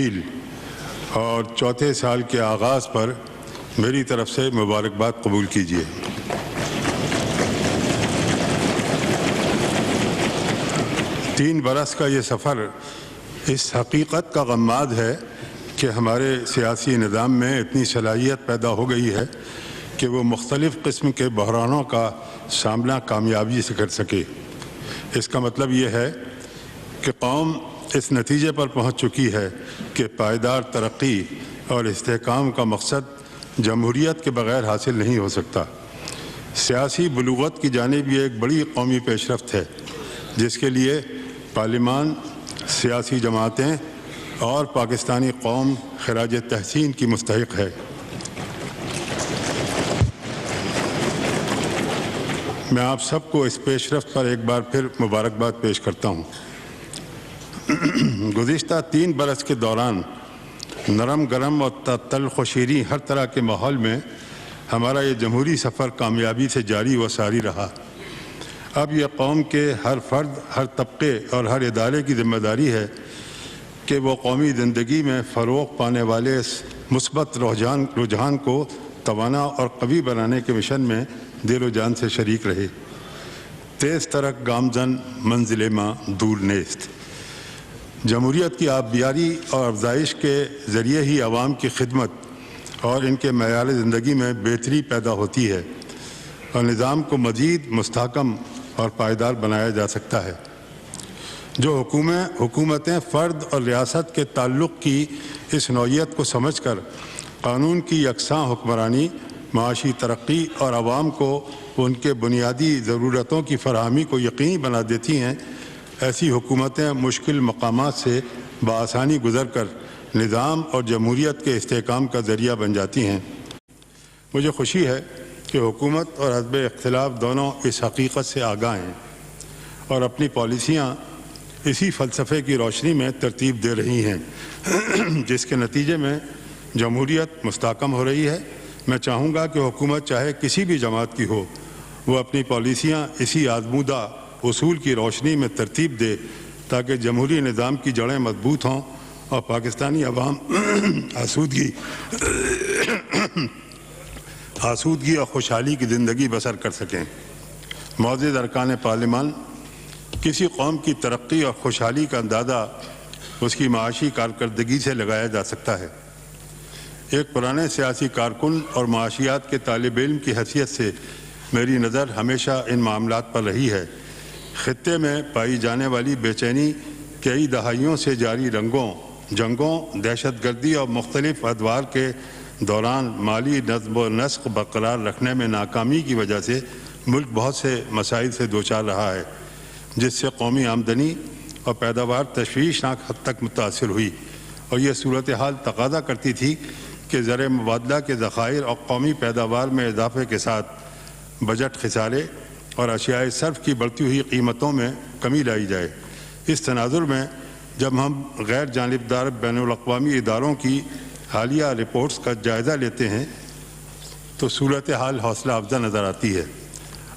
تکمیل اور چوتھے سال کے آغاز پر میری طرف سے مبارکباد قبول کیجیے۔ تین برس کا یہ سفر اس حقیقت کا غماد ہے کہ ہمارے سیاسی نظام میں اتنی صلاحیت پیدا ہو گئی ہے کہ وہ مختلف قسم کے بحرانوں کا سامنا کامیابی سے کر سکے۔ اس کا مطلب یہ ہے کہ قوم اس نتیجے پر پہنچ چکی ہے کہ پائیدار ترقی اور استحکام کا مقصد جمہوریت کے بغیر حاصل نہیں ہو سکتا۔ سیاسی بلوغت کی جانب یہ ایک بڑی قومی پیش رفت ہے جس کے لیے پارلیمان، سیاسی جماعتیں اور پاکستانی قوم خراج تحسین کی مستحق ہے۔ میں آپ سب کو اس پیش رفت پر ایک بار پھر مبارکباد پیش کرتا ہوں۔ گزشتہ 3 برس کے دوران نرم گرم اور تلخ و شیریں ہر طرح کے ماحول میں ہمارا یہ جمہوری سفر کامیابی سے جاری و ساری رہا۔ اب یہ قوم کے ہر فرد، ہر طبقے اور ہر ادارے کی ذمہ داری ہے کہ وہ قومی زندگی میں فروغ پانے والے اس مثبت رجحان کو توانا اور قوی بنانے کے مشن میں دل و جان سے شریک رہے۔ تیز ترک گامزن منزل ماں دور نیست۔ جمہوریت کی آبیاری اور افزائش کے ذریعے ہی عوام کی خدمت اور ان کے معیار زندگی میں بہتری پیدا ہوتی ہے اور نظام کو مزید مستحکم اور پائیدار بنایا جا سکتا ہے۔ جو حکومتیں فرد اور ریاست کے تعلق کی اس نوعیت کو سمجھ کر قانون کی یکساں حکمرانی، معاشی ترقی اور عوام کو ان کے بنیادی ضرورتوں کی فراہمی کو یقینی بنا دیتی ہیں، ایسی حکومتیں مشکل مقامات سے بآسانی گزر کر نظام اور جمہوریت کے استحکام کا ذریعہ بن جاتی ہیں۔ مجھے خوشی ہے کہ حکومت اور حزب اختلاف دونوں اس حقیقت سے آگاہ ہیں اور اپنی پالیسیاں اسی فلسفے کی روشنی میں ترتیب دے رہی ہیں جس کے نتیجے میں جمہوریت مستحکم ہو رہی ہے۔ میں چاہوں گا کہ حکومت چاہے کسی بھی جماعت کی ہو، وہ اپنی پالیسیاں اسی آزمودہ اصول کی روشنی میں ترتیب دے تاکہ جمہوری نظام کی جڑیں مضبوط ہوں اور پاکستانی عوام آسودگی اور خوشحالی کی زندگی بسر کر سکیں۔ معزز ارکان پارلیمان، کسی قوم کی ترقی اور خوشحالی کا اندازہ اس کی معاشی کارکردگی سے لگایا جا سکتا ہے۔ ایک پرانے سیاسی کارکن اور معاشیات کے طالب علم کی حیثیت سے میری نظر ہمیشہ ان معاملات پر رہی ہے۔ خطے میں پائی جانے والی بے چینی کئی دہائیوں سے جاری جنگوں، دہشت گردی اور مختلف ادوار کے دوران مالی نظم و نسق برقرار رکھنے میں ناکامی کی وجہ سے ملک بہت سے مسائل سے دوچار رہا ہے، جس سے قومی آمدنی اور پیداوار تشویشناک حد تک متاثر ہوئی، اور یہ صورتحال تقاضا کرتی تھی کہ زر مبادلہ کے ذخائر اور قومی پیداوار میں اضافے کے ساتھ بجٹ خسارے اور اشیاء صرف کی بڑھتی ہوئی قیمتوں میں کمی لائی جائے۔ اس تناظر میں جب ہم غیر جانبدار بین الاقوامی اداروں کی حالیہ رپورٹس کا جائزہ لیتے ہیں تو صورتحال حوصلہ افزا نظر آتی ہے۔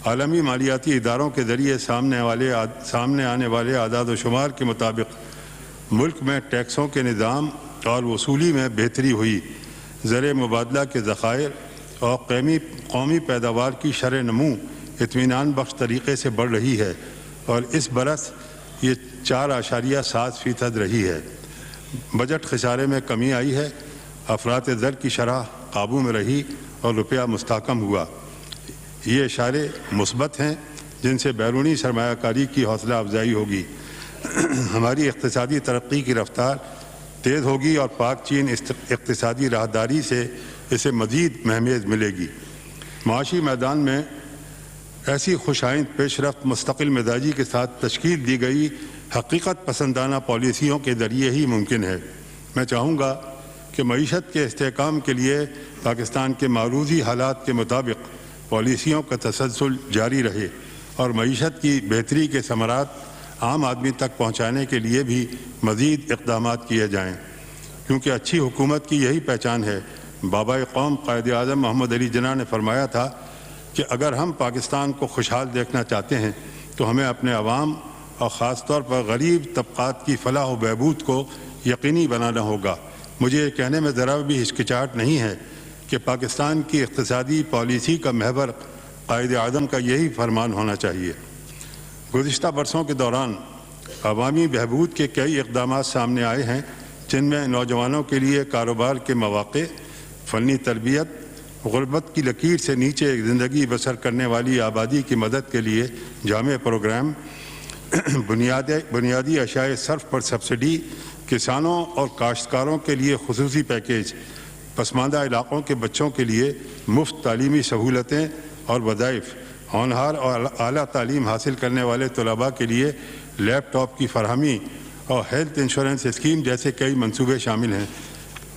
عالمی مالیاتی اداروں کے ذریعے سامنے آنے والے اعداد و شمار کے مطابق ملک میں ٹیکسوں کے نظام اور وصولی میں بہتری ہوئی، زر مبادلہ کے ذخائر اور قومی پیداوار کی شرح نمو اطمینان بخش طریقے سے بڑھ رہی ہے اور اس برس یہ 4.7% رہی ہے۔ بجٹ خسارے میں کمی آئی ہے، افراط زر کی شرح قابو میں رہی اور روپیہ مستحکم ہوا۔ یہ اشارے مثبت ہیں جن سے بیرونی سرمایہ کاری کی حوصلہ افزائی ہوگی، ہماری اقتصادی ترقی کی رفتار تیز ہوگی اور پاک چین اقتصادی راہداری سے اسے مزید مہمیز ملے گی۔ معاشی میدان میں ایسی خوش آئند پیش رفت مستقل مزاجی کے ساتھ تشکیل دی گئی حقیقت پسندانہ پالیسیوں کے ذریعے ہی ممکن ہے۔ میں چاہوں گا کہ معیشت کے استحکام کے لیے پاکستان کے معروضی حالات کے مطابق پالیسیوں کا تسلسل جاری رہے اور معیشت کی بہتری کے ثمرات عام آدمی تک پہنچانے کے لیے بھی مزید اقدامات کیے جائیں، کیونکہ اچھی حکومت کی یہی پہچان ہے۔ بابا قوم قائد اعظم محمد علی جناح نے فرمایا تھا کہ اگر ہم پاکستان کو خوشحال دیکھنا چاہتے ہیں تو ہمیں اپنے عوام اور خاص طور پر غریب طبقات کی فلاح و بہبود کو یقینی بنانا ہوگا۔ مجھے یہ کہنے میں ذرا بھی ہچکچاہٹ نہیں ہے کہ پاکستان کی اقتصادی پالیسی کا محور قائد اعظم کا یہی فرمان ہونا چاہیے۔ گزشتہ برسوں کے دوران عوامی بہبود کے کئی اقدامات سامنے آئے ہیں، جن میں نوجوانوں کے لیے کاروبار کے مواقع، فنی تربیت، غربت کی لکیر سے نیچے زندگی بسر کرنے والی آبادی کی مدد کے لیے جامع پروگرام، بنیادی اشیاء صرف پر سبسڈی، کسانوں اور کاشتکاروں کے لیے خصوصی پیکیج، پسماندہ علاقوں کے بچوں کے لیے مفت تعلیمی سہولتیں اور وظائف، ہونہار اور اعلیٰ تعلیم حاصل کرنے والے طلباء کے لیے لیپ ٹاپ کی فراہمی اور ہیلتھ انشورنس اسکیم جیسے کئی منصوبے شامل ہیں۔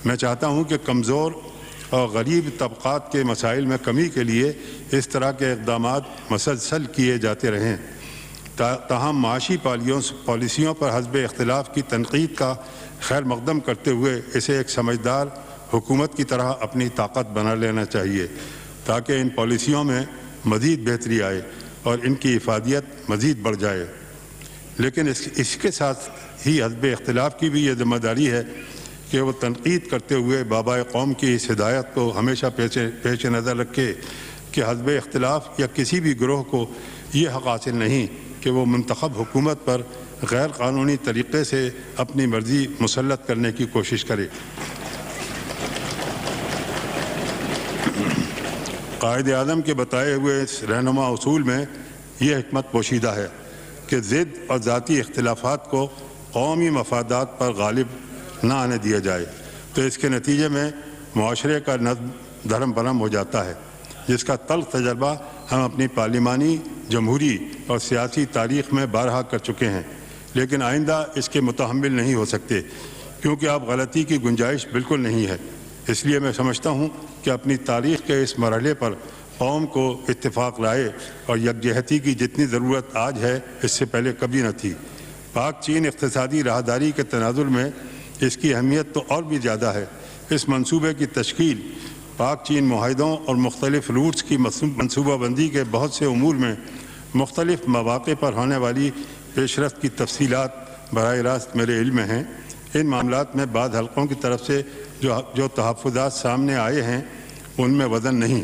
میں چاہتا ہوں کہ کمزور اور غریب طبقات کے مسائل میں کمی کے لیے اس طرح کے اقدامات مسلسل کیے جاتے رہیں۔ تاہم معاشی پالیسیوں پر حزب اختلاف کی تنقید کا خیر مقدم کرتے ہوئے اسے ایک سمجھدار حکومت کی طرح اپنی طاقت بنا لینا چاہیے تاکہ ان پالیسیوں میں مزید بہتری آئے اور ان کی افادیت مزید بڑھ جائے۔ لیکن اس کے ساتھ ہی حزب اختلاف کی بھی یہ ذمہ داری ہے کہ وہ تنقید کرتے ہوئے بابائے قوم کی اس ہدایت کو ہمیشہ پیش نظر رکھے کہ حزب اختلاف یا کسی بھی گروہ کو یہ حق حاصل نہیں کہ وہ منتخب حکومت پر غیر قانونی طریقے سے اپنی مرضی مسلط کرنے کی کوشش کرے۔ قائد اعظم کے بتائے ہوئے اس رہنما اصول میں یہ حکمت پوشیدہ ہے کہ ضد اور ذاتی اختلافات کو قومی مفادات پر غالب نہ آنے دیا جائے، تو اس کے نتیجے میں معاشرے کا نظم دھرم برہم ہو جاتا ہے، جس کا تلخ تجربہ ہم اپنی پارلیمانی، جمہوری اور سیاسی تاریخ میں بارہا کر چکے ہیں، لیکن آئندہ اس کے متحمل نہیں ہو سکتے کیونکہ اب غلطی کی گنجائش بالکل نہیں ہے۔ اس لیے میں سمجھتا ہوں کہ اپنی تاریخ کے اس مرحلے پر قوم کو اتفاق لائے اور یکجہتی کی جتنی ضرورت آج ہے اس سے پہلے کبھی نہ تھی۔ پاک چین اقتصادی راہداری کے تناظر میں اس کی اہمیت تو اور بھی زیادہ ہے۔ اس منصوبے کی تشکیل پاک چین معاہدوں اور مختلف روٹس کی منصوبہ بندی کے بہت سے امور میں مختلف مواقع پر ہونے والی پیش رفت کی تفصیلات براہ راست میرے علم میں ہیں۔ ان معاملات میں بعض حلقوں کی طرف سے جو تحفظات سامنے آئے ہیں ان میں وزن نہیں۔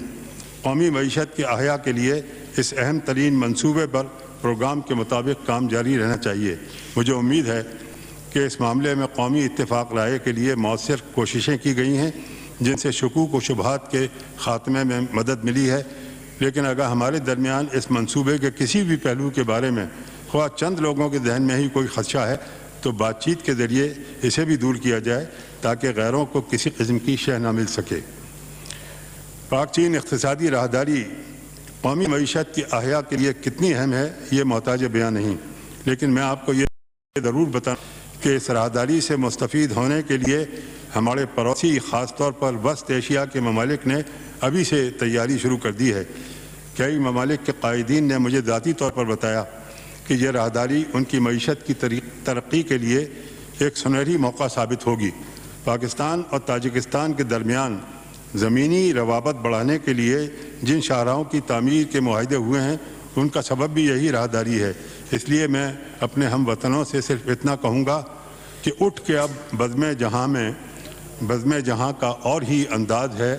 قومی معیشت کے احیاء کے لیے اس اہم ترین منصوبے پر پروگرام کے مطابق کام جاری رہنا چاہیے۔ مجھے امید ہے کہ اس معاملے میں قومی اتفاق رائے کے لیے مؤثر کوششیں کی گئی ہیں جن سے شکوک و شبہات کے خاتمے میں مدد ملی ہے، لیکن اگر ہمارے درمیان اس منصوبے کے کسی بھی پہلو کے بارے میں خواہ چند لوگوں کے ذہن میں ہی کوئی خدشہ ہے تو بات چیت کے ذریعے اسے بھی دور کیا جائے تاکہ غیروں کو کسی قسم کی شہ نہ مل سکے۔ پاک چین اقتصادی راہداری قومی معیشت کی احیاء کے لیے کتنی اہم ہے یہ محتاج بیان نہیں، لیکن میں آپ کو یہ ضرور بتاؤں کہ اس راہداری سے مستفید ہونے کے لیے ہمارے پڑوسی خاص طور پر وسط ایشیا کے ممالک نے ابھی سے تیاری شروع کر دی ہے۔ کئی ممالک کے قائدین نے مجھے ذاتی طور پر بتایا کہ یہ راہداری ان کی معیشت کی ترقی کے لیے ایک سنہری موقع ثابت ہوگی۔ پاکستان اور تاجکستان کے درمیان زمینی روابط بڑھانے کے لیے جن شاہراہوں کی تعمیر کے معاہدے ہوئے ہیں ان کا سبب بھی یہی راہداری ہے۔ اس لیے میں اپنے ہم وطنوں سے صرف اتنا کہوں گا کہ اٹھ کے اب بزم جہاں کا اور ہی انداز ہے،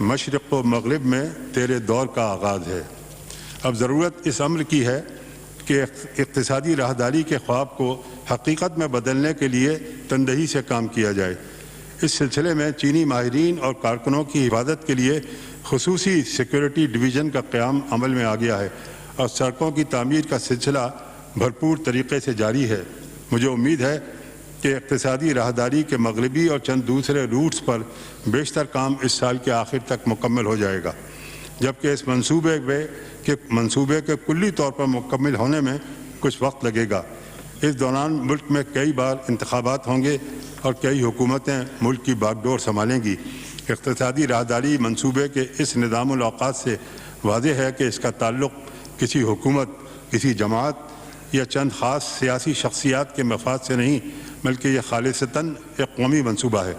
مشرق و مغرب میں تیرے دور کا آغاز ہے۔ اب ضرورت اس امر کی ہے کہ اقتصادی راہداری کے خواب کو حقیقت میں بدلنے کے لیے تندہی سے کام کیا جائے۔ اس سلسلے میں چینی ماہرین اور کارکنوں کی حفاظت کے لیے خصوصی سیکورٹی ڈویژن کا قیام عمل میں آ گیا ہے اور سڑکوں کی تعمیر کا سلسلہ بھرپور طریقے سے جاری ہے۔ مجھے امید ہے کہ اقتصادی راہداری کے مغربی اور چند دوسرے روٹس پر بیشتر کام اس سال کے آخر تک مکمل ہو جائے گا، جبکہ اس منصوبے کے کلی طور پر مکمل ہونے میں کچھ وقت لگے گا۔ اس دوران ملک میں کئی بار انتخابات ہوں گے اور کئی حکومتیں ملک کی باغ ڈور سنبھالیں گی۔ اقتصادی راہداری منصوبے کے اس نظام الاوقات سے واضح ہے کہ اس کا تعلق کسی حکومت، کسی جماعت یا چند خاص سیاسی شخصیات کے مفاد سے نہیں، بلکہ یہ خالصتاً ایک قومی منصوبہ ہے۔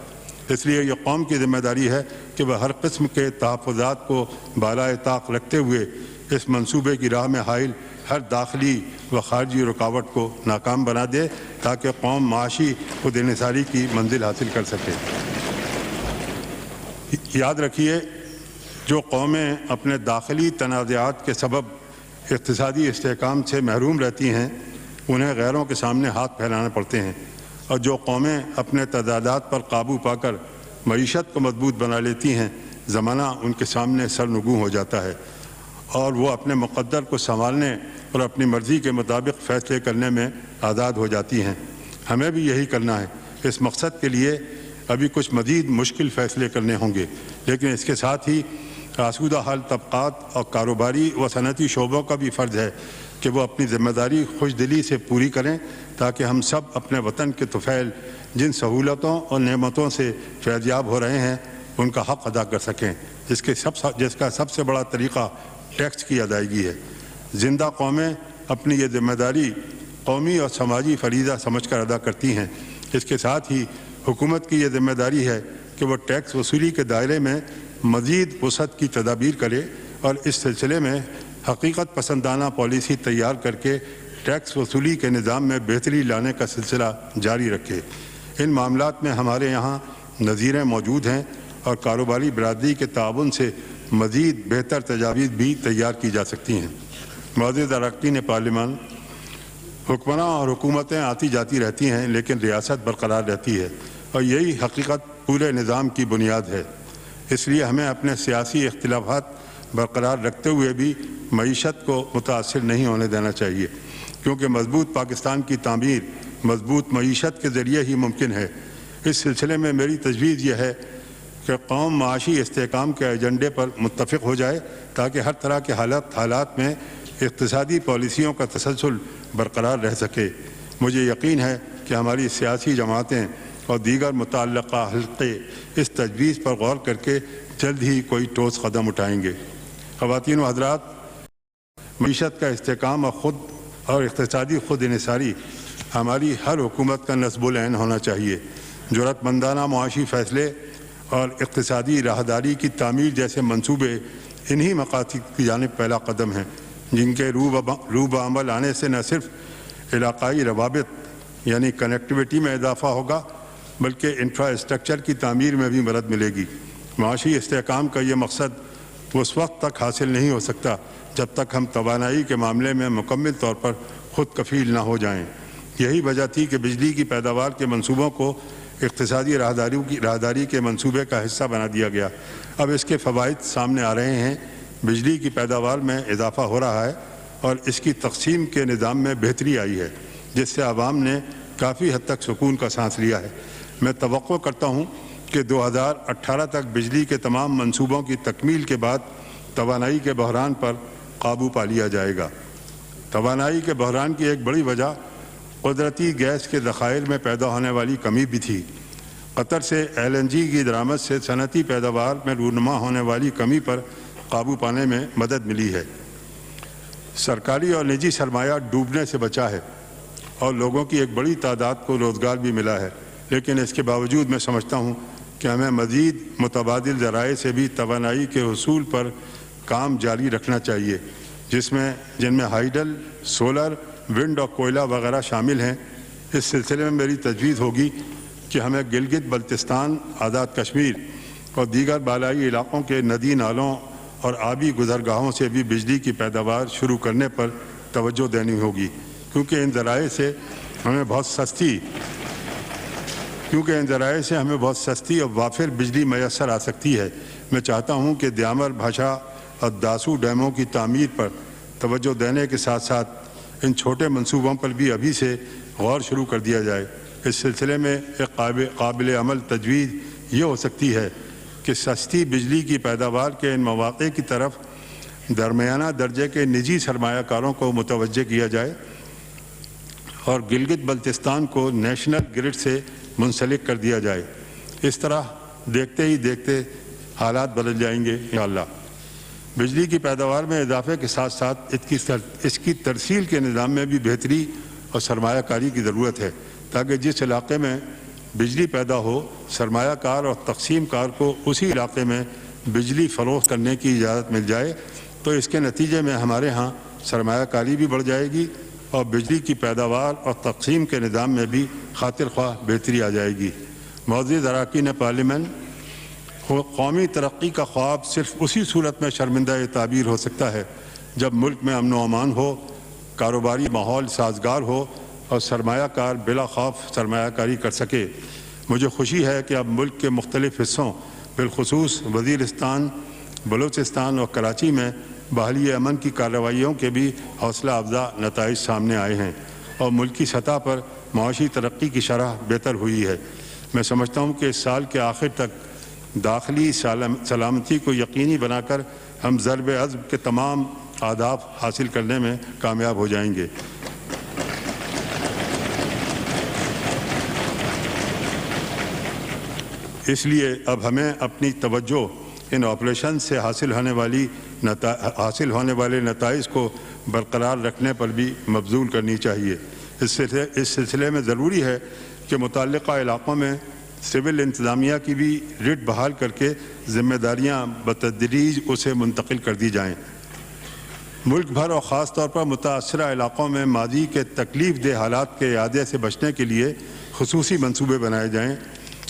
اس لیے یہ قوم کی ذمہ داری ہے کہ وہ ہر قسم کے تحفظات کو بالائے طاق رکھتے ہوئے اس منصوبے کی راہ میں حائل ہر داخلی و خارجی رکاوٹ کو ناکام بنا دے تاکہ قوم معاشی خود انحصاری کی منزل حاصل کر سکے۔ یاد رکھیے، جو قومیں اپنے داخلی تنازعات کے سبب اقتصادی استحکام سے محروم رہتی ہیں انہیں غیروں کے سامنے ہاتھ پھیلانے پڑتے ہیں، اور جو قومیں اپنے تضادات پر قابو پا کر معیشت کو مضبوط بنا لیتی ہیں زمانہ ان کے سامنے سرنگوں ہو جاتا ہے اور وہ اپنے مقدر کو سنبھالنے اور اپنی مرضی کے مطابق فیصلے کرنے میں آزاد ہو جاتی ہیں۔ ہمیں بھی یہی کرنا ہے۔ اس مقصد کے لیے ابھی کچھ مزید مشکل فیصلے کرنے ہوں گے، لیکن اس کے ساتھ ہی آسودہ حال طبقات اور کاروباری و صنعتی شعبوں کا بھی فرض ہے کہ وہ اپنی ذمہ داری خوش دلی سے پوری کریں تاکہ ہم سب اپنے وطن کے طفیل جن سہولتوں اور نعمتوں سے فیضیاب ہو رہے ہیں ان کا حق ادا کر سکیں، جس کا سب سے بڑا طریقہ ٹیکس کی ادائیگی ہے۔ زندہ قومیں اپنی یہ ذمہ داری قومی اور سماجی فریضہ سمجھ کر ادا کرتی ہیں۔ اس کے ساتھ ہی حکومت کی یہ ذمہ داری ہے کہ وہ ٹیکس وصولی کے دائرے میں مزید وسعت کی تدابیر کرے اور اس سلسلے میں حقیقت پسندانہ پالیسی تیار کر کے ٹیکس وصولی کے نظام میں بہتری لانے کا سلسلہ جاری رکھے۔ ان معاملات میں ہمارے یہاں نظیریں موجود ہیں اور کاروباری برادری کے تعاون سے مزید بہتر تجاویز بھی تیار کی جا سکتی ہیں۔ معزز اراکین پارلیمان، حکمراں اور حکومتیں آتی جاتی رہتی ہیں لیکن ریاست برقرار رہتی ہے اور یہی حقیقت پورے نظام کی بنیاد ہے۔ اس لیے ہمیں اپنے سیاسی اختلافات برقرار رکھتے ہوئے بھی معیشت کو متاثر نہیں ہونے دینا چاہیے، کیونکہ مضبوط پاکستان کی تعمیر مضبوط معیشت کے ذریعے ہی ممکن ہے۔ اس سلسلے میں میری تجویز یہ ہے کہ قوم معاشی استحکام کے ایجنڈے پر متفق ہو جائے تاکہ ہر طرح کے حالات میں اقتصادی پالیسیوں کا تسلسل برقرار رہ سکے۔ مجھے یقین ہے کہ ہماری سیاسی جماعتیں اور دیگر متعلقہ حلقے اس تجویز پر غور کر کے جلد ہی کوئی ٹھوس قدم اٹھائیں گے۔ خواتین و حضرات، معیشت کا استحکام اور اقتصادی خود انحصاری ہماری ہر حکومت کا نصب العین ہونا چاہیے۔ جرأت مندانہ معاشی فیصلے اور اقتصادی راہداری کی تعمیر جیسے منصوبے انہی مقاصد کی جانب پہلا قدم ہیں جن کے رو بعمل آنے سے نہ صرف علاقائی روابط یعنی کنیکٹیویٹی میں اضافہ ہوگا بلکہ انفراسٹرکچر کی تعمیر میں بھی مدد ملے گی۔ معاشی استحکام کا یہ مقصد اس وقت تک حاصل نہیں ہو سکتا جب تک ہم توانائی کے معاملے میں مکمل طور پر خود کفیل نہ ہو جائیں۔ یہی وجہ تھی کہ بجلی کی پیداوار کے منصوبوں کو اقتصادی راہداری کے منصوبے کا حصہ بنا دیا گیا۔ اب اس کے فوائد سامنے آ رہے ہیں۔ بجلی کی پیداوار میں اضافہ ہو رہا ہے اور اس کی تقسیم کے نظام میں بہتری آئی ہے، جس سے عوام نے کافی حد تک سکون کا سانس لیا ہے۔ میں توقع کرتا ہوں کہ 2018 تک بجلی کے تمام منصوبوں کی تکمیل کے بعد توانائی کے بحران پر قابو پا لیا جائے گا۔ توانائی کے بحران کی ایک بڑی وجہ قدرتی گیس کے ذخائر میں پیدا ہونے والی کمی بھی تھی۔ قطر سے LNG کی درآمد سے صنعتی پیداوار میں رونما ہونے والی کمی پر قابو پانے میں مدد ملی ہے۔ سرکاری اور نجی سرمایہ ڈوبنے سے بچا ہے اور لوگوں کی ایک بڑی تعداد کو روزگار بھی ملا ہے، لیکن اس کے باوجود میں سمجھتا ہوں کہ ہمیں مزید متبادل ذرائع سے بھی توانائی کے حصول پر کام جاری رکھنا چاہیے، جن میں ہائیڈل، سولر، ونڈ اور کوئلہ وغیرہ شامل ہیں۔ اس سلسلے میں میری تجویز ہوگی کہ ہمیں گلگت بلتستان، آزاد کشمیر اور دیگر بالائی علاقوں کے ندی نالوں اور آبی گزرگاہوں سے بھی بجلی کی پیداوار شروع کرنے پر توجہ دینی ہوگی، کیونکہ ان ذرائع سے ہمیں بہت سستی اور وافر بجلی میسر آ سکتی ہے۔ میں چاہتا ہوں کہ دیامر، بھاشا اور داسو ڈیموں کی تعمیر پر توجہ دینے کے ساتھ ساتھ ان چھوٹے منصوبوں پر بھی ابھی سے غور شروع کر دیا جائے۔ اس سلسلے میں ایک قابل عمل تجویز یہ ہو سکتی ہے کہ سستی بجلی کی پیداوار کے ان مواقع کی طرف درمیانہ درجے کے نجی سرمایہ کاروں کو متوجہ کیا جائے اور گلگت بلتستان کو نیشنل گرڈ سے منسلک کر دیا جائے۔ اس طرح دیکھتے ہی دیکھتے حالات بدل جائیں گے انشاءاللہ۔ بجلی کی پیداوار میں اضافے کے ساتھ ساتھ اس کی ترسیل کے نظام میں بھی بہتری اور سرمایہ کاری کی ضرورت ہے، تاکہ جس علاقے میں بجلی پیدا ہو سرمایہ کار اور تقسیم کار کو اسی علاقے میں بجلی فروخت کرنے کی اجازت مل جائے، تو اس کے نتیجے میں ہمارے ہاں سرمایہ کاری بھی بڑھ جائے گی اور بجلی کی پیداوار اور تقسیم کے نظام میں بھی خاطر خواہ بہتری آ جائے گی۔ معزز اراکین پارلیمنٹ، قومی ترقی کا خواب صرف اسی صورت میں شرمندہ تعبیر ہو سکتا ہے جب ملک میں امن و امان ہو، کاروباری ماحول سازگار ہو اور سرمایہ کار بلا خوف سرمایہ کاری کر سکے۔ مجھے خوشی ہے کہ اب ملک کے مختلف حصوں بالخصوص وزیرستان، بلوچستان اور کراچی میں بحالی امن کی کارروائیوں کے بھی حوصلہ افزا نتائج سامنے آئے ہیں اور ملکی سطح پر معاشی ترقی کی شرح بہتر ہوئی ہے۔ میں سمجھتا ہوں کہ اس سال کے آخر تک داخلی سلامتی کو یقینی بنا کر ہم ضرب عزم کے تمام اہداف حاصل کرنے میں کامیاب ہو جائیں گے۔ اس لیے اب ہمیں اپنی توجہ ان آپریشن سے حاصل ہونے والے نتائج کو برقرار رکھنے پر بھی مبذول کرنی چاہیے۔ اس سلسلے میں ضروری ہے کہ متعلقہ علاقوں میں سول انتظامیہ کی بھی رٹ بحال کر کے ذمہ داریاں بتدریج اسے منتقل کر دی جائیں۔ ملک بھر اور خاص طور پر متاثرہ علاقوں میں ماضی کے تکلیف دہ حالات کے اعادے سے بچنے کے لیے خصوصی منصوبے بنائے جائیں۔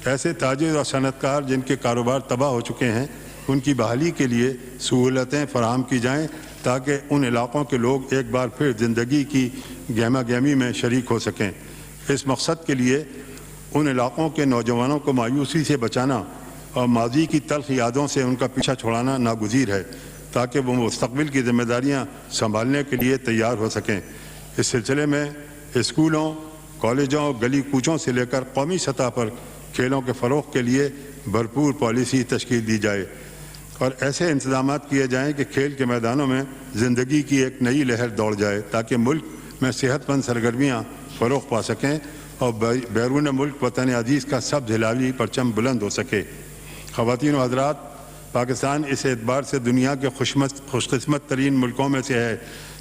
ایسے تاجر اور صنعت کار جن کے کاروبار تباہ ہو چکے ہیں، ان کی بحالی کے لیے سہولتیں فراہم کی جائیں تاکہ ان علاقوں کے لوگ ایک بار پھر زندگی کی گہما گہمی میں شریک ہو سکیں۔ اس مقصد کے لیے ان علاقوں کے نوجوانوں کو مایوسی سے بچانا اور ماضی کی تلخ یادوں سے ان کا پیچھا چھڑانا ناگزیر ہے تاکہ وہ مستقبل کی ذمہ داریاں سنبھالنے کے لیے تیار ہو سکیں۔ اس سلسلے میں اسکولوں، کالجوں، گلی کوچوں سے لے کر قومی سطح پر کھیلوں کے فروغ کے لیے بھرپور پالیسی تشکیل دی جائے اور ایسے انتظامات کیے جائیں کہ کھیل کے میدانوں میں زندگی کی ایک نئی لہر دوڑ جائے تاکہ ملک میں صحت مند سرگرمیاں فروغ پا سکیں اور بیرون ملک وطن عزیز کا سبز ہلالی پرچم بلند ہو سکے۔ خواتین و حضرات، پاکستان اس اعتبار سے دنیا کے خوش قسمت ترین ملکوں میں سے ہے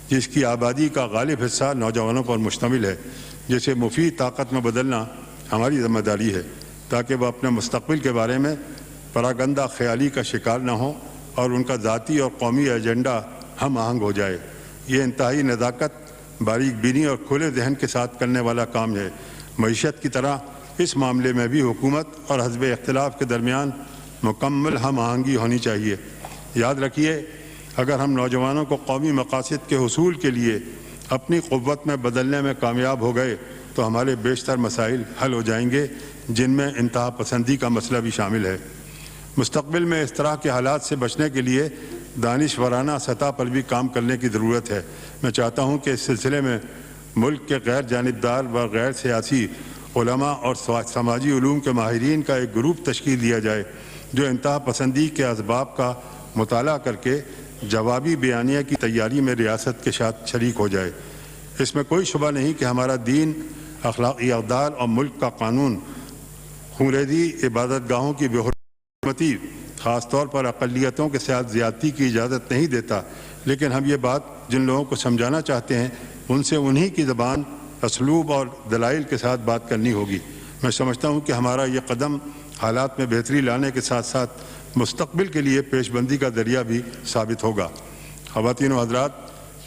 جس کی آبادی کا غالب حصہ نوجوانوں پر مشتمل ہے، جسے مفید طاقت میں بدلنا ہماری ذمہ داری ہے تاکہ وہ اپنے مستقبل کے بارے میں پراگندہ خیالی کا شکار نہ ہوں اور ان کا ذاتی اور قومی ایجنڈا ہم آہنگ ہو جائے۔ یہ انتہائی نزاکت، باریک بینی اور کھلے ذہن کے ساتھ کرنے والا کام ہے۔ معیشت کی طرح اس معاملے میں بھی حکومت اور حزب اختلاف کے درمیان مکمل ہم آہنگی ہونی چاہیے۔ یاد رکھیے، اگر ہم نوجوانوں کو قومی مقاصد کے حصول کے لیے اپنی قوت میں بدلنے میں کامیاب ہو گئے تو ہمارے بیشتر مسائل حل ہو جائیں گے، جن میں انتہا پسندی کا مسئلہ بھی شامل ہے۔ مستقبل میں اس طرح کے حالات سے بچنے کے لیے دانشورانہ سطح پر بھی کام کرنے کی ضرورت ہے۔ میں چاہتا ہوں کہ اس سلسلے میں ملک کے غیر جانبدار و غیر سیاسی علماء اور سماجی علوم کے ماہرین کا ایک گروپ تشکیل دیا جائے جو انتہا پسندی کے اسباب کا مطالعہ کر کے جوابی بیانیہ کی تیاری میں ریاست کے ساتھ شریک ہو جائے۔ اس میں کوئی شبہ نہیں کہ ہمارا دین، اخلاقی اقدار اور ملک کا قانون خونریزی عبادت گاہوں کی بے حرمتی، خاص طور پر اقلیتوں کے ساتھ زیادتی کی اجازت نہیں دیتا، لیکن ہم یہ بات جن لوگوں کو سمجھانا چاہتے ہیں ان سے انہی کی زبان، اسلوب اور دلائل کے ساتھ بات کرنی ہوگی۔ میں سمجھتا ہوں کہ ہمارا یہ قدم حالات میں بہتری لانے کے ساتھ ساتھ مستقبل کے لیے پیش بندی کا ذریعہ بھی ثابت ہوگا۔ خواتین و حضرات،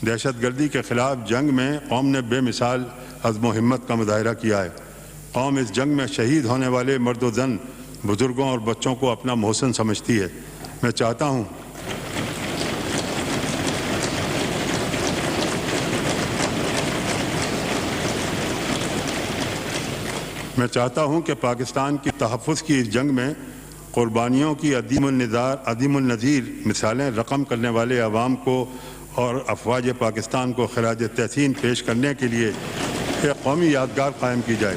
دہشت گردی کے خلاف جنگ میں قوم نے بے مثال عزم و ہمت کا مظاہرہ کیا ہے۔ قوم اس جنگ میں شہید ہونے والے مرد و زن، بزرگوں اور بچوں کو اپنا محسن سمجھتی ہے۔ میں چاہتا ہوں کہ پاکستان کی تحفظ کی اس جنگ میں قربانیوں کی عدیم النظیر مثالیں رقم کرنے والے عوام کو اور افواج پاکستان کو خراج تحسین پیش کرنے کے لیے ایک قومی یادگار قائم کی جائے۔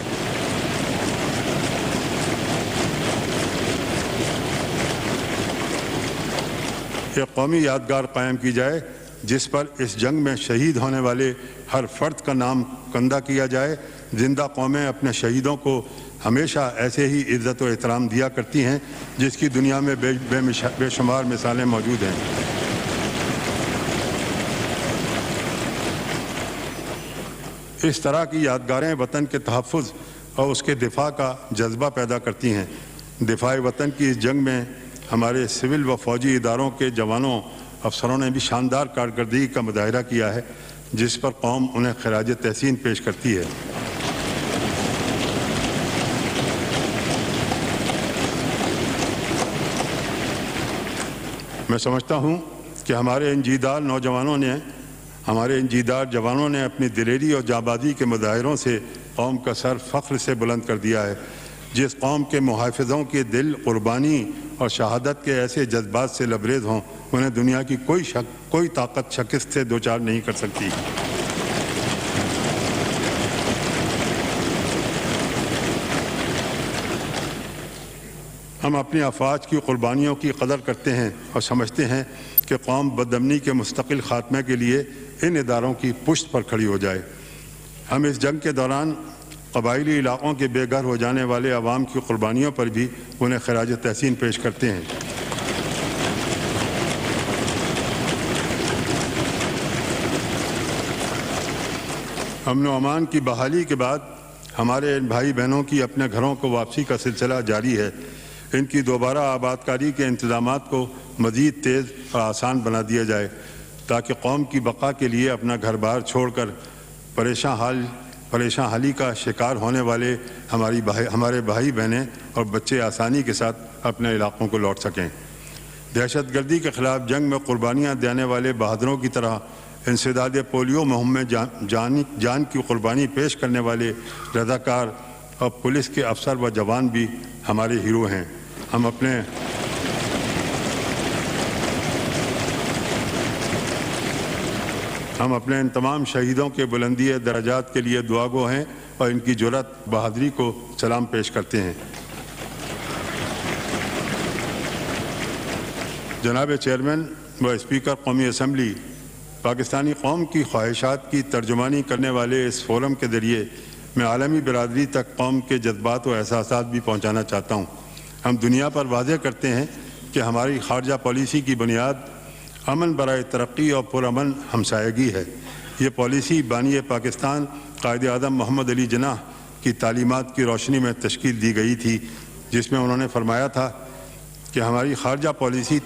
ایک قومی یادگار قائم کی جائے جس پر اس جنگ میں شہید ہونے والے ہر فرد کا نام کندہ کیا جائے۔ زندہ قومیں اپنے شہیدوں کو ہمیشہ ایسے ہی عزت و احترام دیا کرتی ہیں جس کی دنیا میں بے شمار مثالیں موجود ہیں۔ اس طرح کی یادگاریں وطن کے تحفظ اور اس کے دفاع کا جذبہ پیدا کرتی ہیں۔ دفاع وطن کی اس جنگ میں ہمارے سول و فوجی اداروں کے جوانوں افسروں نے بھی شاندار کارکردگی کا مظاہرہ کیا ہے، جس پر قوم انہیں خراج تحسین پیش کرتی ہے۔ میں سمجھتا ہوں کہ ہمارے ان جیدار جوانوں نے اپنی دلیری اور جانبازی کے مظاہروں سے قوم کا سر فخر سے بلند کر دیا ہے۔ جس قوم کے محافظوں کے دل قربانی اور شہادت کے ایسے جذبات سے لبریز ہوں، انہیں دنیا کی کوئی طاقت شکست سے دوچار نہیں کر سکتی۔ ہم اپنی افواج کی قربانیوں کی قدر کرتے ہیں اور سمجھتے ہیں کہ قوم بدامنی کے مستقل خاتمے کے لیے ان اداروں کی پشت پر کھڑی ہو جائے۔ ہم اس جنگ کے دوران قبائلی علاقوں کے بے گھر ہو جانے والے عوام کی قربانیوں پر بھی انہیں خراج تحسین پیش کرتے ہیں۔ امن و امان کی بحالی کے بعد ہمارے ان بھائی بہنوں کی اپنے گھروں کو واپسی کا سلسلہ جاری ہے۔ ان کی دوبارہ آبادکاری کے انتظامات کو مزید تیز اور آسان بنا دیا جائے تاکہ قوم کی بقا کے لیے اپنا گھر بار چھوڑ کر پریشان حالی کا شکار ہونے والے ہمارے بھائی بہنیں اور بچے آسانی کے ساتھ اپنے علاقوں کو لوٹ سکیں۔ دہشت گردی کے خلاف جنگ میں قربانیاں دینے والے بہادروں کی طرح انسداد پولیو مہم میں جان کی قربانی پیش کرنے والے رضاکار اور پولیس کے افسر و جوان بھی ہمارے ہیرو ہیں۔ ہم اپنے ان تمام شہیدوں کے بلندی درجات کے لیے دعا گو ہیں اور ان کی جرأت بہادری کو سلام پیش کرتے ہیں۔ جناب چیئرمین و اسپیکر قومی اسمبلی، پاکستانی قوم کی خواہشات کی ترجمانی کرنے والے اس فورم کے ذریعے میں عالمی برادری تک قوم کے جذبات و احساسات بھی پہنچانا چاہتا ہوں۔ ہم دنیا پر واضح کرتے ہیں کہ ہماری خارجہ پالیسی کی بنیاد امن برائے ترقی اور پرامن ہمسایگی ہے۔ یہ پالیسی بانی پاکستان قائد اعظم محمد علی جناح کی تعلیمات کی روشنی میں تشکیل دی گئی تھی، جس میں انہوں نے فرمایا تھا کہ ہماری خارجہ پالیسی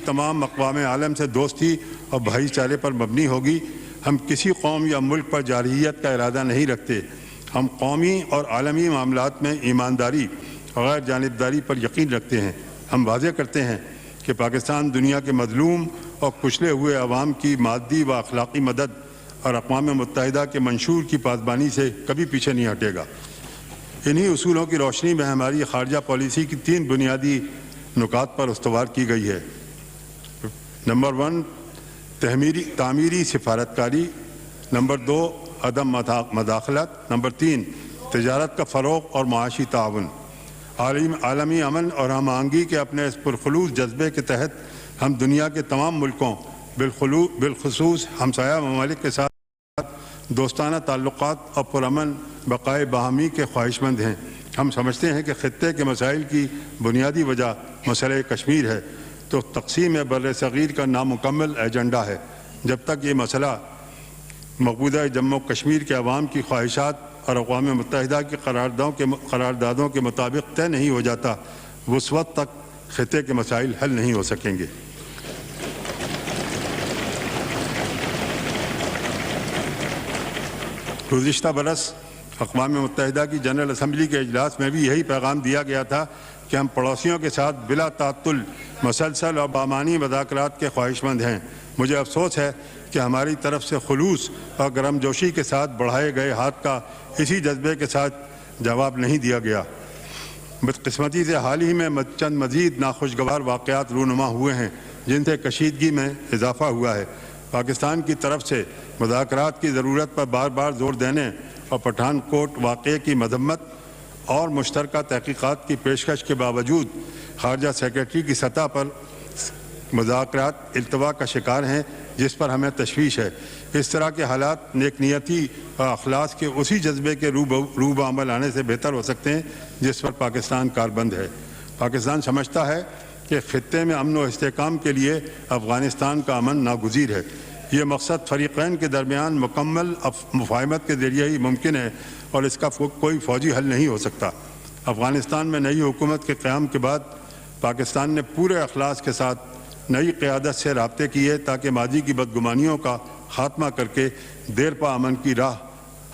تمام اقوام عالم سے دوستی اور بھائی چارے پر مبنی ہوگی۔ ہم کسی قوم یا ملک پر جارحیت کا ارادہ نہیں رکھتے۔ ہم قومی اور عالمی معاملات میں ایمانداری اور غیر جانبداری پر یقین رکھتے ہیں۔ ہم واضح کرتے ہیں کہ پاکستان دنیا کے مظلوم اور کچلے ہوئے عوام کی مادی و اخلاقی مدد اور اقوام متحدہ کے منشور کی پاسبانی سے کبھی پیچھے نہیں ہٹے گا۔ انہی اصولوں کی روشنی میں ہماری خارجہ پالیسی کی 3 بنیادی نکات پر استوار کی گئی ہے۔ نمبر 1 تعمیری سفارتکاری، نمبر 2 عدم مداخلت، نمبر 3 تجارت کا فروغ اور معاشی تعاون۔ عالمی امن اور ہم آہنگی کے اپنے اس پرخلوص جذبے کے تحت ہم دنیا کے تمام ملکوں بالخصوص ہمسایہ ممالک کے ساتھ دوستانہ تعلقات اور پرامن بقائے باہمی کے خواہش مند ہیں۔ ہم سمجھتے ہیں کہ خطے کے مسائل کی بنیادی وجہ مسئلہ کشمیر ہے، تو تقسیم بر صغیر کا نامکمل ایجنڈا ہے۔ جب تک یہ مسئلہ مقبوضہ جموں کشمیر کے عوام کی خواہشات اور اقوام متحدہ کی قراردادوں کے مطابق طے نہیں ہو جاتا، اس وقت تک خطے کے مسائل حل نہیں ہو سکیں گے۔ گزشتہ برس اقوام متحدہ کی جنرل اسمبلی کے اجلاس میں بھی یہی پیغام دیا گیا تھا کہ ہم پڑوسیوں کے ساتھ بلا تعطل مسلسل اور بامعنی مذاکرات کے خواہش مند ہیں۔ مجھے افسوس ہے کہ ہماری طرف سے خلوص اور گرم جوشی کے ساتھ بڑھائے گئے ہاتھ کا اسی جذبے کے ساتھ جواب نہیں دیا گیا۔ بدقسمتی سے حال ہی میں چند مزید ناخوشگوار واقعات رونما ہوئے ہیں، جن سے کشیدگی میں اضافہ ہوا ہے۔ پاکستان کی طرف سے مذاکرات کی ضرورت پر بار بار زور دینے اور پٹھان کوٹ واقعے کی مذمت اور مشترکہ تحقیقات کی پیشکش کے باوجود خارجہ سیکریٹری کی سطح پر مذاکرات التوا کا شکار ہیں، جس پر ہمیں تشویش ہے۔ اس طرح کے حالات نیک نیتی اور اخلاص کے اسی جذبے کے روب عمل آنے سے بہتر ہو سکتے ہیں جس پر پاکستان کاربند ہے۔ پاکستان سمجھتا ہے کہ خطے میں امن و استحکام کے لیے افغانستان کا امن ناگزیر ہے۔ یہ مقصد فریقین کے درمیان مکمل مفاہمت کے ذریعے ہی ممکن ہے اور اس کا کوئی فوجی حل نہیں ہو سکتا۔ افغانستان میں نئی حکومت کے قیام کے بعد پاکستان نے پورے اخلاص کے ساتھ نئی قیادت سے رابطے کیے تاکہ ماضی کی بدگمانیوں کا خاتمہ کر کے دیر پا امن کی راہ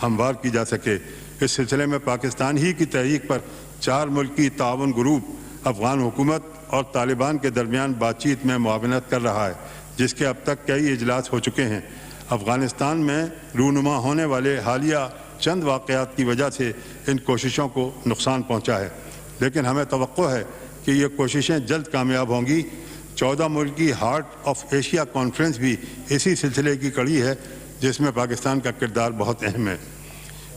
ہموار کی جا سکے۔ اس سلسلے میں پاکستان ہی کی تحریک پر 4 ملکی تعاون گروپ افغان حکومت اور طالبان کے درمیان بات چیت میں معاونت کر رہا ہے، جس کے اب تک کئی اجلاس ہو چکے ہیں۔ افغانستان میں رونما ہونے والے حالیہ چند واقعات کی وجہ سے ان کوششوں کو نقصان پہنچا ہے، لیکن ہمیں توقع ہے کہ یہ کوششیں جلد کامیاب ہوں گی۔ 14 ملکی ہارٹ آف ایشیا کانفرنس بھی اسی سلسلے کی کڑی ہے، جس میں پاکستان کا کردار بہت اہم ہے۔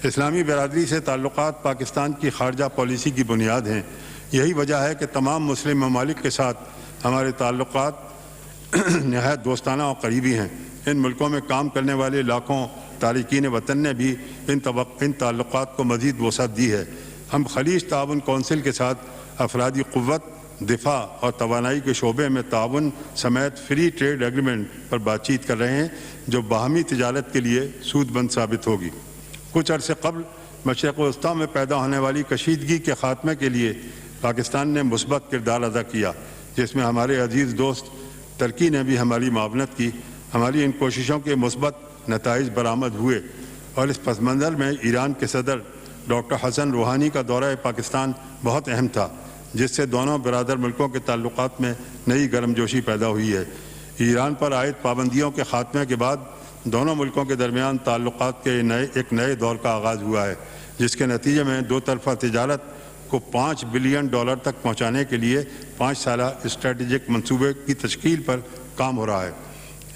اسلامی برادری سے تعلقات پاکستان کی خارجہ پالیسی کی بنیاد ہیں۔ یہی وجہ ہے کہ تمام مسلم ممالک کے ساتھ ہمارے تعلقات نہایت دوستانہ اور قریبی ہیں۔ ان ملکوں میں کام کرنے والے لاکھوں تارکین وطن نے بھی ان تعلقات کو مزید وسعت دی ہے۔ ہم خلیج تعاون کونسل کے ساتھ افرادی قوت، دفاع اور توانائی کے شعبے میں تعاون سمیت فری ٹریڈ ایگریمنٹ پر بات چیت کر رہے ہیں، جو باہمی تجارت کے لیے سود مند ثابت ہوگی۔ کچھ عرصے قبل مشرق وسطیٰ میں پیدا ہونے والی کشیدگی کے خاتمے کے لیے پاکستان نے مثبت کردار ادا کیا، جس میں ہمارے عزیز دوست ترکی نے بھی ہماری معاونت کی۔ ہماری ان کوششوں کے مثبت نتائج برآمد ہوئے، اور اس پس منظر میں ایران کے صدر ڈاکٹر حسن روحانی کا دورہ پاکستان بہت اہم تھا، جس سے دونوں برادر ملکوں کے تعلقات میں نئی گرمجوشی پیدا ہوئی ہے۔ ایران پر عائد پابندیوں کے خاتمے کے بعد دونوں ملکوں کے درمیان تعلقات کے ایک نئے دور کا آغاز ہوا ہے، جس کے نتیجے میں دو طرفہ تجارت کو $5 بلین تک پہنچانے کے لیے 5 سالہ اسٹریٹجک منصوبے کی تشکیل پر کام ہو رہا ہے۔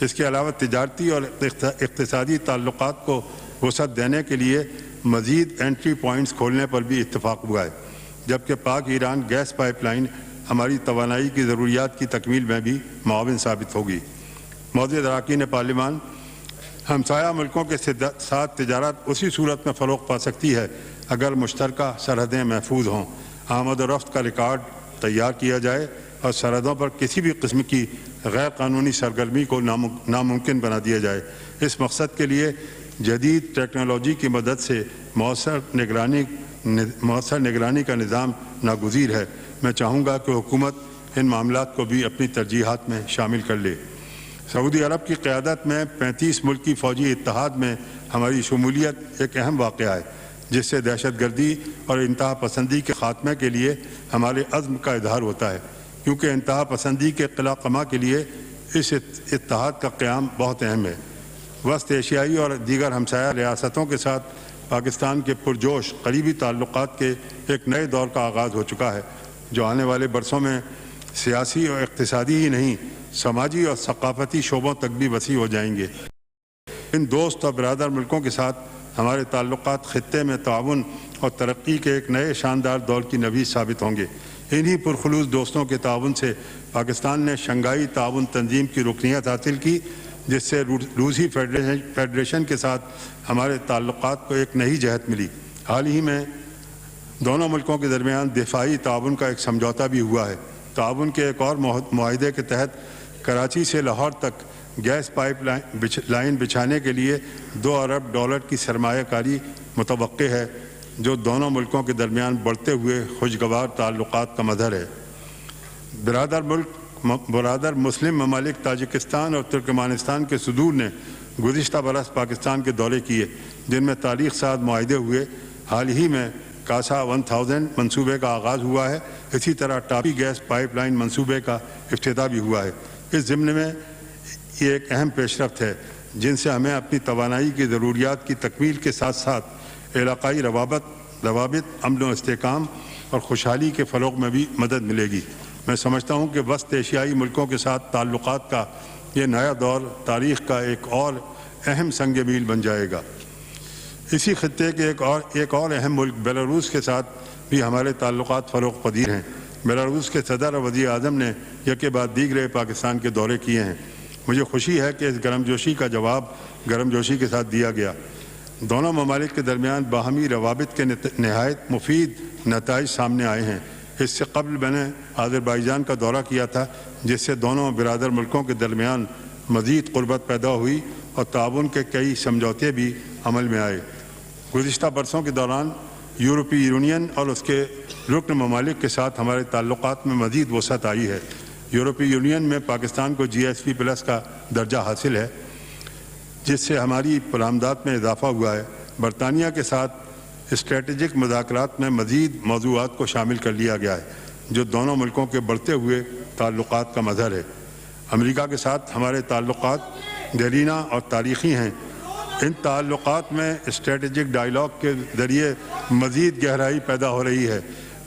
اس کے علاوہ تجارتی اور اقتصادی تعلقات کو وسعت دینے کے لیے مزید انٹری پوائنٹس کھولنے پر بھی اتفاق ہوا ہے، جبکہ پاک ایران گیس پائپ لائن ہماری توانائی کی ضروریات کی تکمیل میں بھی معاون ثابت ہوگی۔ معزز اراکین پارلیمان، ہمسایہ ملکوں کے ساتھ تجارت اسی صورت میں فروغ پا سکتی ہے اگر مشترکہ سرحدیں محفوظ ہوں، آمد و رفت کا ریکارڈ تیار کیا جائے اور سرحدوں پر کسی بھی قسم کی غیر قانونی سرگرمی کو ناممکن بنا دیا جائے۔ اس مقصد کے لیے جدید ٹیکنالوجی کی مدد سے مؤثر نگرانی کا نظام ناگزیر ہے۔ میں چاہوں گا کہ حکومت ان معاملات کو بھی اپنی ترجیحات میں شامل کر لے۔ سعودی عرب کی قیادت میں 35 ملکی فوجی اتحاد میں ہماری شمولیت ایک اہم واقعہ ہے، جس سے دہشت گردی اور انتہا پسندی کے خاتمے کے لیے ہمارے عزم کا اظہار ہوتا ہے، کیونکہ انتہا پسندی کے قلع قمع کے لیے اس اتحاد کا قیام بہت اہم ہے۔ وسط ایشیائی اور دیگر ہمسایہ ریاستوں کے ساتھ پاکستان کے پرجوش قریبی تعلقات کے ایک نئے دور کا آغاز ہو چکا ہے، جو آنے والے برسوں میں سیاسی اور اقتصادی ہی نہیں، سماجی اور ثقافتی شعبوں تک بھی وسیع ہو جائیں گے۔ ان دوست اور برادر ملکوں کے ساتھ ہمارے تعلقات خطے میں تعاون اور ترقی کے ایک نئے شاندار دور کی نوید ثابت ہوں گے۔ انہی پرخلوص دوستوں کے تعاون سے پاکستان نے شنگھائی تعاون تنظیم کی رکنیت حاصل کی، جس سے روسی فیڈریشن کے ساتھ ہمارے تعلقات کو ایک نئی جہت ملی۔ حال ہی میں دونوں ملکوں کے درمیان دفاعی تعاون کا ایک سمجھوتا بھی ہوا ہے۔ تعاون کے ایک اور معاہدے کے تحت کراچی سے لاہور تک گیس پائپ لائن بچھانے کے لیے $2 ارب کی سرمایہ کاری متوقع ہے، جو دونوں ملکوں کے درمیان بڑھتے ہوئے خوشگوار تعلقات کا مظہر ہے۔ برادر مسلم ممالک تاجکستان اور ترکمانستان کے صدور نے گزشتہ برس پاکستان کے دورے کیے، جن میں تاریخ ساز معاہدے ہوئے۔ حال ہی میں کاسا 1000 منصوبے کا آغاز ہوا ہے۔ اسی طرح ٹاپی گیس پائپ لائن منصوبے کا افتتاح بھی ہوا ہے۔ اس ضمن میں یہ ایک اہم پیش رفت ہے، جن سے ہمیں اپنی توانائی کی ضروریات کی تکمیل کے ساتھ ساتھ علاقائی روابط، امن و استحکام اور خوشحالی کے فروغ میں بھی مدد ملے گی۔ میں سمجھتا ہوں کہ وسط ایشیائی ملکوں کے ساتھ تعلقات کا یہ نیا دور تاریخ کا ایک اور اہم سنگ میل بن جائے گا۔ اسی خطے کے ایک اور اہم ملک بیلاروس کے ساتھ بھی ہمارے تعلقات فروغ پذیر ہیں۔ بیلاروس کے صدر اور وزیر اعظم نے یکے بعد دیگرے پاکستان کے دورے کیے ہیں۔ مجھے خوشی ہے کہ اس گرمجوشی کا جواب گرمجوشی کے ساتھ دیا گیا۔ دونوں ممالک کے درمیان باہمی روابط کے نہایت مفید نتائج سامنے آئے ہیں۔ اس سے قبل میں نے آذربائیجان کا دورہ کیا تھا، جس سے دونوں برادر ملکوں کے درمیان مزید قربت پیدا ہوئی اور تعاون کے کئی سمجھوتے بھی عمل میں آئے۔ گزشتہ برسوں کے دوران یورپی یونین اور اس کے رکن ممالک کے ساتھ ہمارے تعلقات میں مزید وسعت آئی ہے۔ یورپی یونین میں پاکستان کو GSP+ کا درجہ حاصل ہے، جس سے ہماری برآمدات میں اضافہ ہوا ہے۔ برطانیہ کے ساتھ اسٹریٹجک مذاکرات میں مزید موضوعات کو شامل کر لیا گیا ہے، جو دونوں ملکوں کے بڑھتے ہوئے تعلقات کا مظہر ہے۔ امریکہ کے ساتھ ہمارے تعلقات دیرینہ اور تاریخی ہیں۔ ان تعلقات میں اسٹریٹجک ڈائیلاگ کے ذریعے مزید گہرائی پیدا ہو رہی ہے۔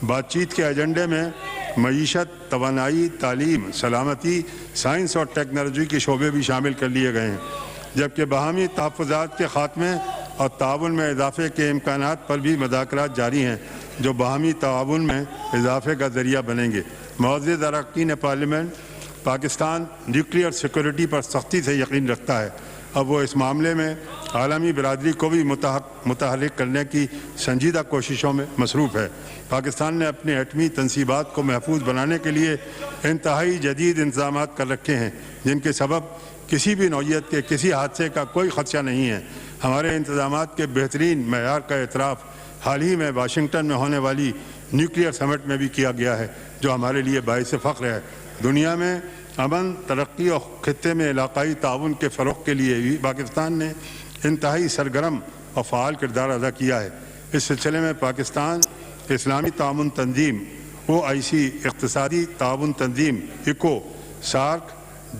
بات چیت کے ایجنڈے میں معیشت، توانائی، تعلیم، سلامتی، سائنس اور ٹیکنالوجی کے شعبے بھی شامل کر لیے گئے ہیں، جبکہ باہمی تحفظات کے خاتمے اور تعاون میں اضافے کے امکانات پر بھی مذاکرات جاری ہیں، جو باہمی تعاون میں اضافے کا ذریعہ بنیں گے۔ معزز اراکین پارلیمنٹ، پاکستان نیوکلیئر سیکورٹی پر سختی سے یقین رکھتا ہے۔ اب وہ اس معاملے میں عالمی برادری کو بھی متحرک کرنے کی سنجیدہ کوششوں میں مصروف ہے۔ پاکستان نے اپنے ایٹمی تنصیبات کو محفوظ بنانے کے لیے انتہائی جدید انتظامات کر رکھے ہیں، جن کے سبب کسی بھی نوعیت کے کسی حادثے کا کوئی خدشہ نہیں ہے۔ ہمارے انتظامات کے بہترین معیار کا اعتراف حال ہی میں واشنگٹن میں ہونے والی نیوکلیئر سمٹ میں بھی کیا گیا ہے، جو ہمارے لیے باعث فخر ہے۔ دنیا میں امن، ترقی اور خطے میں علاقائی تعاون کے فروغ کے لیے بھی پاکستان نے انتہائی سرگرم اور فعال کردار ادا کیا ہے۔ اس سلسلے میں پاکستان اسلامی تعاون تنظیم OIC، اقتصادی تعاون تنظیم ECO، سارک،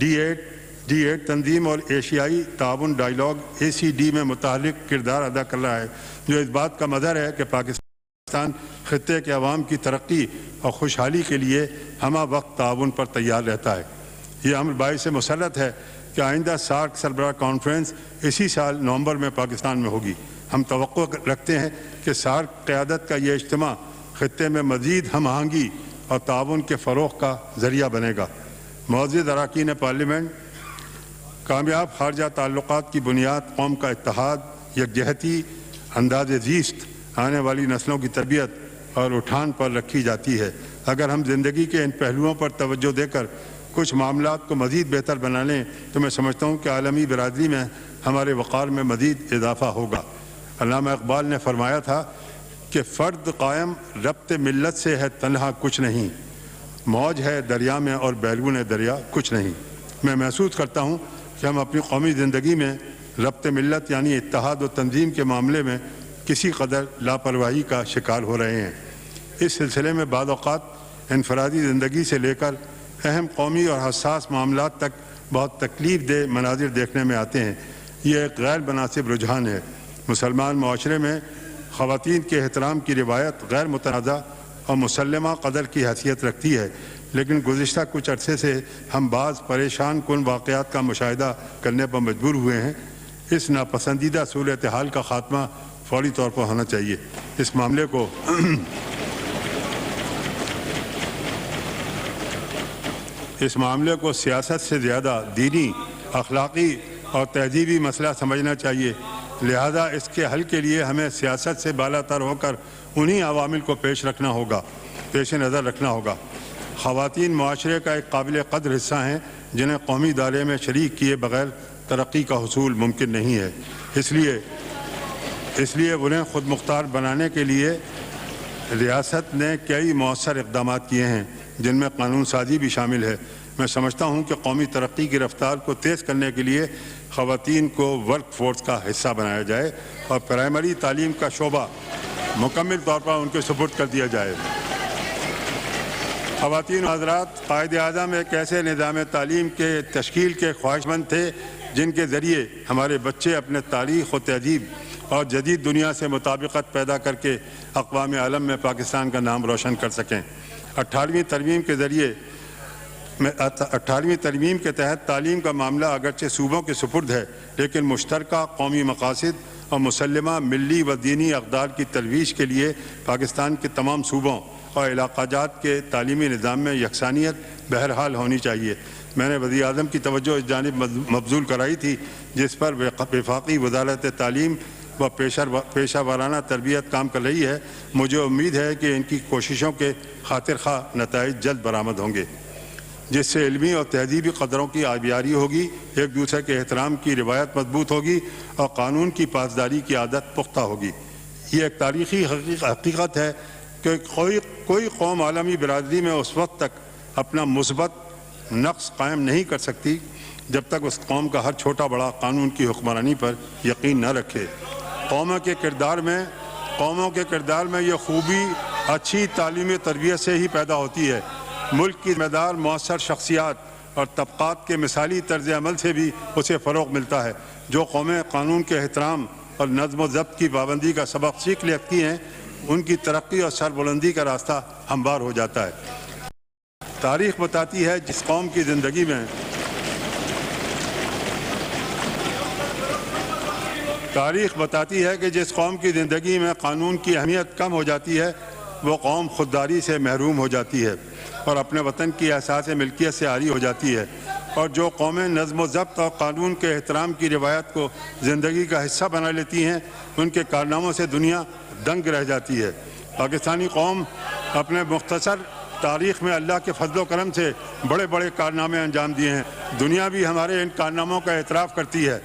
D8 تنظیم اور ایشیائی تعاون ڈائیلاگ ACD میں متحرک کردار ادا کر رہا ہے، جو اس بات کا مظہر ہے کہ پاکستان خطے کے عوام کی ترقی اور خوشحالی کے لیے ہمہ وقت تعاون پر تیار رہتا ہے۔ یہ امر باعث مسرت ہے کہ آئندہ سارک سربراہ کانفرنس اسی سال نومبر میں پاکستان میں ہوگی۔ ہم توقع رکھتے ہیں کہ سارک قیادت کا یہ اجتماع خطے میں مزید ہم آہنگی اور تعاون کے فروغ کا ذریعہ بنے گا۔ معزز اراکین پارلیمنٹ، کامیاب خارجہ تعلقات کی بنیاد قوم کا اتحاد، یکجہتی، انداز زیست، آنے والی نسلوں کی تربیت اور اٹھان پر رکھی جاتی ہے۔ اگر ہم زندگی کے ان پہلوؤں پر توجہ دے کر کچھ معاملات کو مزید بہتر بنا لیں تو میں سمجھتا ہوں کہ عالمی برادری میں ہمارے وقار میں مزید اضافہ ہوگا۔ علامہ اقبال نے فرمایا تھا کہ فرد قائم ربط ملت سے ہے تنہا کچھ نہیں، موج ہے دریا میں اور بیرون دریا کچھ نہیں۔ میں محسوس کرتا ہوں کہ ہم اپنی قومی زندگی میں ربط ملت یعنی اتحاد و تنظیم کے معاملے میں کسی قدر لاپرواہی کا شکار ہو رہے ہیں۔ اس سلسلے میں بعض اوقات انفرادی زندگی سے لے کر اہم قومی اور حساس معاملات تک بہت تکلیف دہ مناظر دیکھنے میں آتے ہیں۔ یہ ایک غیر مناسب رجحان ہے۔ مسلمان معاشرے میں خواتین کے احترام کی روایت غیر متنازع اور مسلمہ قدر کی حیثیت رکھتی ہے، لیکن گزشتہ کچھ عرصے سے ہم بعض پریشان کن واقعات کا مشاہدہ کرنے پر مجبور ہوئے ہیں۔ اس ناپسندیدہ صورتحال کا خاتمہ فوری طور پر ہونا چاہیے۔ اس معاملے کو سیاست سے زیادہ دینی، اخلاقی اور تہذیبی مسئلہ سمجھنا چاہیے، لہذا اس کے حل کے لیے ہمیں سیاست سے بالا تر ہو کر انہی عوامل کو پیش نظر رکھنا ہوگا۔ خواتین معاشرے کا ایک قابل قدر حصہ ہیں جنہیں قومی دائرے میں شریک کیے بغیر ترقی کا حصول ممکن نہیں ہے۔ اس لیے انہیں خود مختار بنانے کے لیے ریاست نے کئی مؤثر اقدامات کیے ہیں، جن میں قانون سازی بھی شامل ہے۔ میں سمجھتا ہوں کہ قومی ترقی کی رفتار کو تیز کرنے کے لیے خواتین کو ورک فورس کا حصہ بنایا جائے اور پرائمری تعلیم کا شعبہ مکمل طور پر ان کے سپرد کر دیا جائے۔ خواتین و حضرات، قائد اعظم ایک ایسے نظام تعلیم کے تشکیل کے خواہش مند تھے جن کے ذریعے ہمارے بچے اپنے تاریخ و تہذیب اور جدید دنیا سے مطابقت پیدا کر کے اقوام عالم میں پاکستان کا نام روشن کر سکیں۔ 18ویں ترمیم کے تحت تعلیم کا معاملہ اگرچہ صوبوں کے سپرد ہے، لیکن مشترکہ قومی مقاصد اور مسلمہ ملی و دینی اقدار کی ترویج کے لیے پاکستان کے تمام صوبوں اور علاقہ جات کے تعلیمی نظام میں یکسانیت بہرحال ہونی چاہیے۔ میں نے وزیر اعظم کی توجہ اس جانب مبذول کرائی تھی جس پر وفاقی وزارت تعلیم و پیشہ ورانہ تربیت کام کر رہی ہے۔ مجھے امید ہے کہ ان کی کوششوں کے خاطر خواہ نتائج جلد برآمد ہوں گے، جس سے علمی اور تہذیبی قدروں کی آبیاری ہوگی، ایک دوسرے کے احترام کی روایت مضبوط ہوگی اور قانون کی پاسداری کی عادت پختہ ہوگی۔ یہ ایک تاریخی حقیقت ہے کہ کوئی قوم عالمی برادری میں اس وقت تک اپنا مثبت نقش قائم نہیں کر سکتی جب تک اس قوم کا ہر چھوٹا بڑا قانون کی حکمرانی پر یقین نہ رکھے۔ قوموں کے کردار میں یہ خوبی اچھی تعلیمی تربیت سے ہی پیدا ہوتی ہے۔ ملک کی ذمہ دار مؤثر شخصیات اور طبقات کے مثالی طرز عمل سے بھی اسے فروغ ملتا ہے۔ جو قومیں قانون کے احترام اور نظم و ضبط کی پابندی کا سبق سیکھ لیتی ہیں ان کی ترقی اور سربلندی کا راستہ ہموار ہو جاتا ہے۔ تاریخ بتاتی ہے جس قوم کی زندگی میں قانون کی اہمیت کم ہو جاتی ہے وہ قوم خودداری سے محروم ہو جاتی ہے اور اپنے وطن کی احساس ملکیت سے عاری ہو جاتی ہے، اور جو قومیں نظم و ضبط اور قانون کے احترام کی روایت کو زندگی کا حصہ بنا لیتی ہیں ان کے کارناموں سے دنیا دنگ رہ جاتی ہے۔ پاکستانی قوم اپنے مختصر تاریخ میں اللہ کے فضل و کرم سے بڑے بڑے کارنامے انجام دیے ہیں۔ دنیا بھی ہمارے ان کارناموں کا اعتراف کرتی ہے،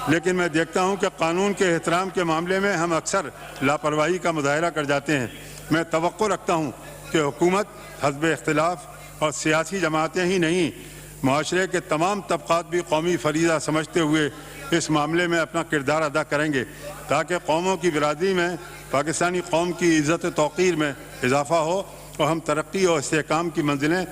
لیکن میں دیکھتا ہوں کہ قانون کے احترام کے معاملے میں ہم اکثر لاپرواہی کا مظاہرہ کر جاتے ہیں۔ میں توقع رکھتا ہوں کہ حکومت، حزب اختلاف اور سیاسی جماعتیں ہی نہیں، معاشرے کے تمام طبقات بھی قومی فریضہ سمجھتے ہوئے اس معاملے میں اپنا کردار ادا کریں گے تاکہ قوموں کی برادری میں پاکستانی قوم کی عزت و توقیر میں اضافہ ہو اور ہم ترقی اور استحکام کی منزلیں